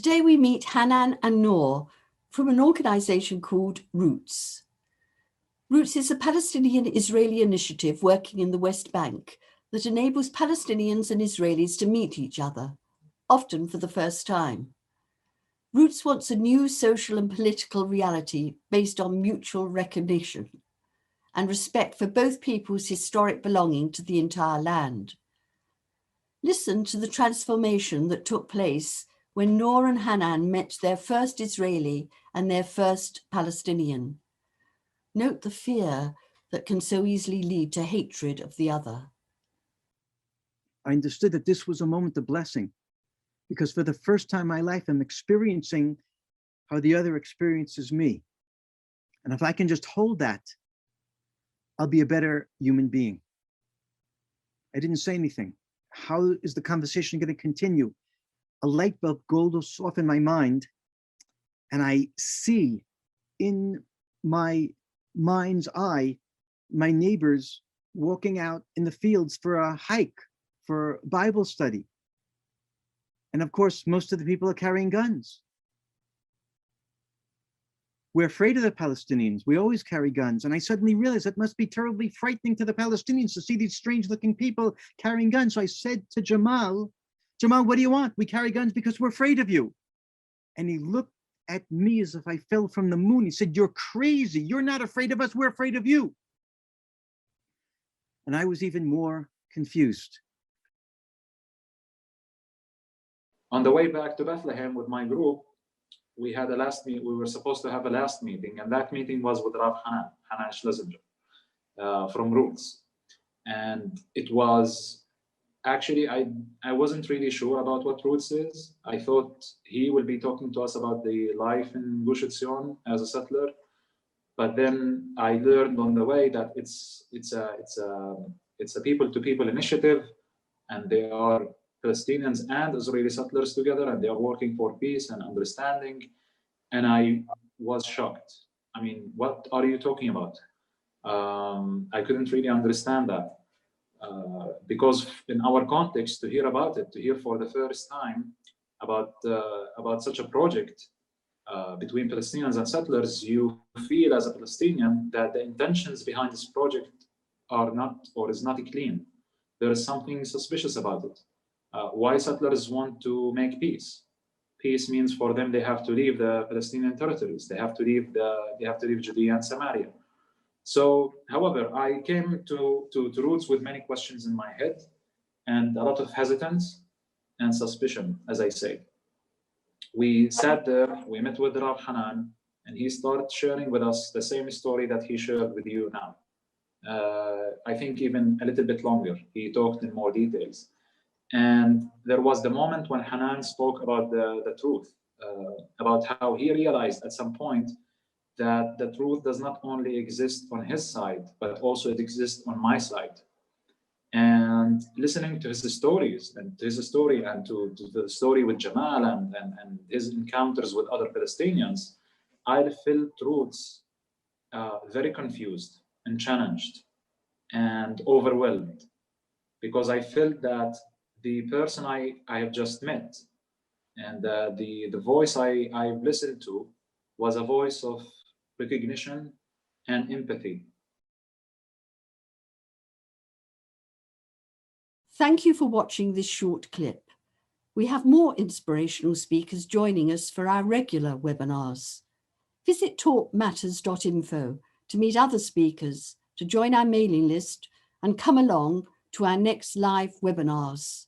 Today we meet Hanan and Noor from an organization called Roots. Roots is a Palestinian-Israeli initiative working in the West Bank that enables Palestinians and Israelis to meet each other, often for the first time. Roots wants a new social and political reality based on mutual recognition and respect for both people's historic belonging to the entire land. Listen to the transformation that took place when Noor and Hanan met their first Israeli and their first Palestinian. Note the fear that can so easily lead to hatred of the other. I understood that this was a moment of blessing, because for the first time in my life, I'm experiencing how the other experiences me. And if I can just hold that, I'll be a better human being. I didn't say anything. How is the conversation going to continue? A light bulb goes off in my mind, and I see in my mind's eye my neighbors walking out in the fields for a hike, for Bible study. And of course, most of the people are carrying guns. We're afraid of the Palestinians. We always carry guns. And I suddenly realized it must be terribly frightening to the Palestinians to see these strange looking people carrying guns. So I said to Jamal, what do you want? We carry guns because we're afraid of you. And he looked at me as if I fell from the moon. He said, you're crazy. You're not afraid of us. We're afraid of you. And I was even more confused. On the way back to Bethlehem with my group, we had a last meeting. We were supposed to have a last meeting, and that meeting was with Rav Hanan Schlesinger from Roots. And it was actually, I wasn't really sure about what Roots is. I thought he will be talking to us about the life in Gush Etzion as a settler, but then I learned on the way that it's a people-to-people initiative, and they are Palestinians and Israeli settlers together, and they are working for peace and understanding. And I was shocked. I mean, what are you talking about? I couldn't really understand that. Because in our context, to hear about it, to hear for the first time about such a project between Palestinians and settlers, you feel as a Palestinian that the intentions behind this project are not, or is not clean. There is something suspicious about it. Why settlers want to make peace? Peace means for them they have to leave the Palestinian territories. They have to leave Judea and Samaria. So, however, I came to Roots with many questions in my head and a lot of hesitance and suspicion, as I say. We sat there, we met with Rav Hanan, and he started sharing with us the same story that he shared with you now. I think even a little bit longer. He talked in more details. And there was the moment when Hanan spoke about the truth, about how he realized at some point that the truth does not only exist on his side, but also it exists on my side. And listening to his stories and to his story and to the story with Jamal and his encounters with other Palestinians, I felt Roots very confused and challenged and overwhelmed, because I felt that the person I have just met and the voice I've listened to was a voice of recognition and empathy. Thank you for watching this short clip. We have more inspirational speakers joining us for our regular webinars. Visit TalkMatters.info to meet other speakers, to join our mailing list, and come along to our next live webinars.